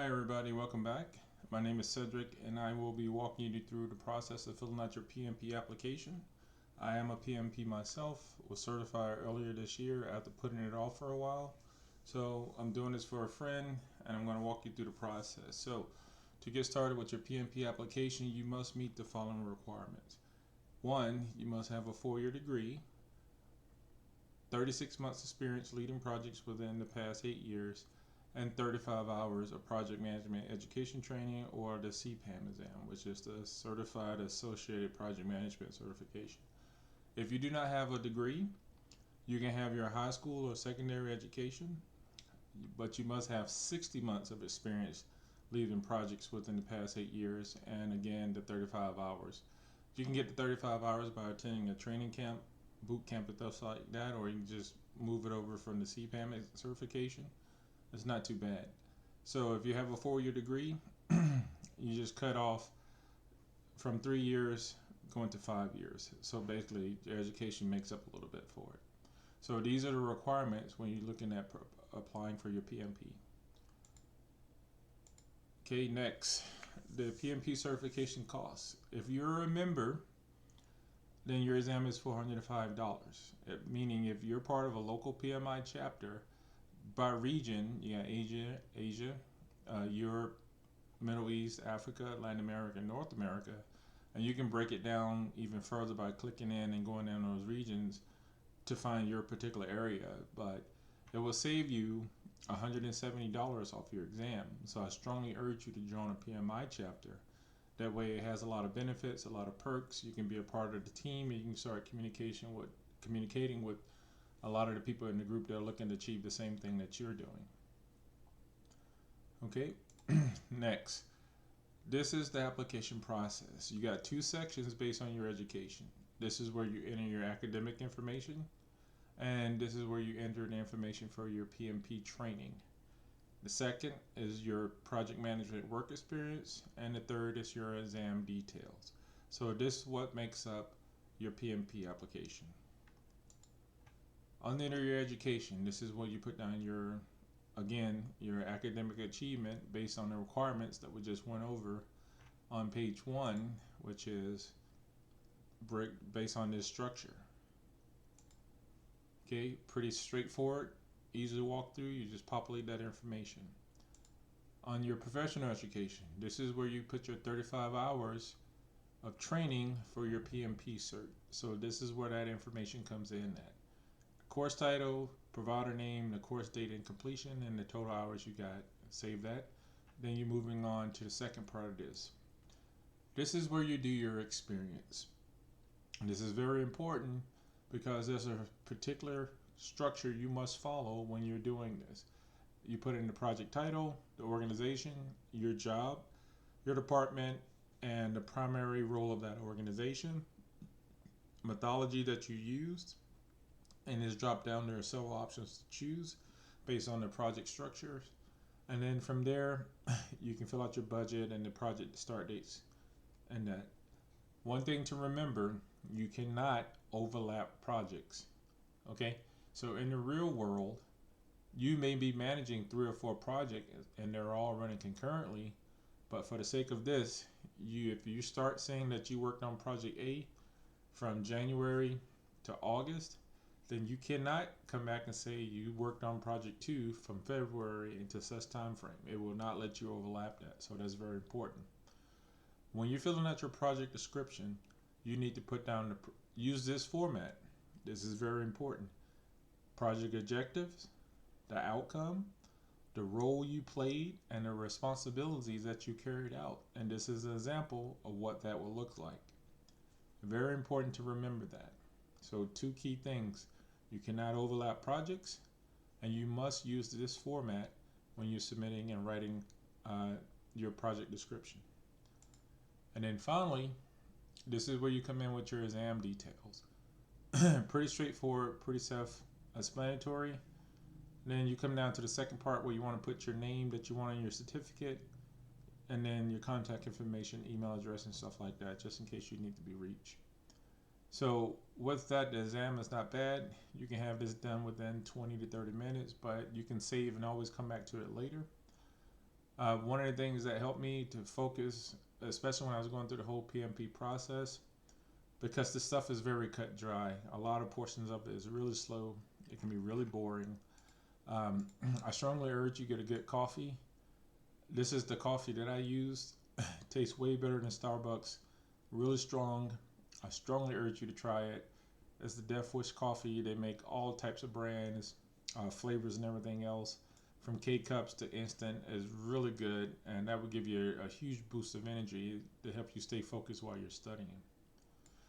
Hi everybody, welcome back. My name is Cedric and I will be walking you through the process of filling out your PMP application. I am a PMP myself, was certified earlier this year after putting it off for a while. So I'm doing this for a friend and I'm going to walk you through the process. So to get started with your PMP application, you must meet the following requirements. One, you must have a 4-year degree, 36 months experience leading projects within the past 8 years, and 35 hours of project management education training, or the CPAM exam, which is the Certified Associated Project Management Certification. If you do not have a degree, you can have your high school or secondary education, but you must have 60 months of experience leading projects within the past 8 years, and again, the 35 hours. You can get the 35 hours by attending a training camp, boot camp, and stuff like that, or you can just move it over from the CPAM certification. It's not too bad. So if you have a 4-year degree, you just cut off from 3 years going to 5 years. So basically, your education makes up a little bit for it. So these are the requirements when you're looking at applying for your PMP. Okay, next, the PMP certification costs. If you're a member, then your exam is $405. Meaning if you're part of a local PMI chapter, by region, you got Asia, Europe, Middle East, Africa, Latin America, North America, and you can break it down even further by clicking in and going down those regions to find your particular area. But it will save you $170 off your exam. So I strongly urge you to join a PMI chapter. That way it has a lot of benefits, a lot of perks. You can be a part of the team, and you can start communicating with a lot of the people in the group that are looking to achieve the same thing that you're doing. Okay, next. This is the application process. You got 2 sections based on your education. This is where you enter your academic information, and this is where you enter the information for your PMP training. The second is your project management work experience, and the third is your exam details. So this is what makes up your PMP application. Under your education, this is where you put down your academic achievement based on the requirements that we just went over on page 1, which is based on this structure. Okay, pretty straightforward, easy to walk through. You just populate that information. On your professional education, this is where you put your 35 hours of training for your PMP cert. So this is where that information comes in at. Course title, provider name, the course date and completion, and the total hours you got. Save that. Then you're moving on to the second part of this. This is where you do your experience. This is very important because there's a particular structure you must follow when you're doing this. You put in the project title, the organization, your job, your department, and the primary role of that organization, methodology that you used. In this drop down, there are several options to choose based on the project structures. And then from there, you can fill out your budget and the project start dates and that. One thing to remember, you cannot overlap projects. Okay? So in the real world, you may be managing 3 or 4 projects and they're all running concurrently. But for the sake of this, if you start saying that you worked on project A from January to August, then you cannot come back and say you worked on project 2 from February into such time frame. It will not let you overlap that. So that's very important. When you're filling out your project description, you need to put down use this format. This is very important. Project objectives, the outcome, the role you played, and the responsibilities that you carried out. And this is an example of what that will look like. Very important to remember that. So 2 key things. You cannot overlap projects, and you must use this format when you're submitting and writing your project description. And then finally, this is where you come in with your exam details. Pretty straightforward, pretty self-explanatory. Then you come down to the second part where you want to put your name that you want on your certificate, and then your contact information, email address, and stuff like that, just in case you need to be reached. So with that, the exam is not bad. You can have this done within 20 to 30 minutes, but you can save and always come back to it later. One of the things that helped me to focus, especially when I was going through the whole PMP process, because this stuff is very cut dry. A lot of portions of it is really slow. It can be really boring. I strongly urge you get a good coffee. This is the coffee that I used. Tastes way better than Starbucks. Really strong. I strongly urge you to try it. It's the Death Wish coffee. They make all types of brands, flavors, and everything else. From K cups to instant is really good, and that will give you a huge boost of energy to help you stay focused while you're studying.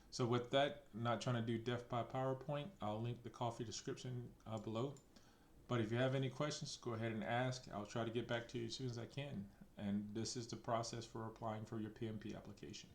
So with that, I'm not trying to do death by PowerPoint. I'll link the coffee description below. But if you have any questions, go ahead and ask. I'll try to get back to you as soon as I can. And this is the process for applying for your PMP application.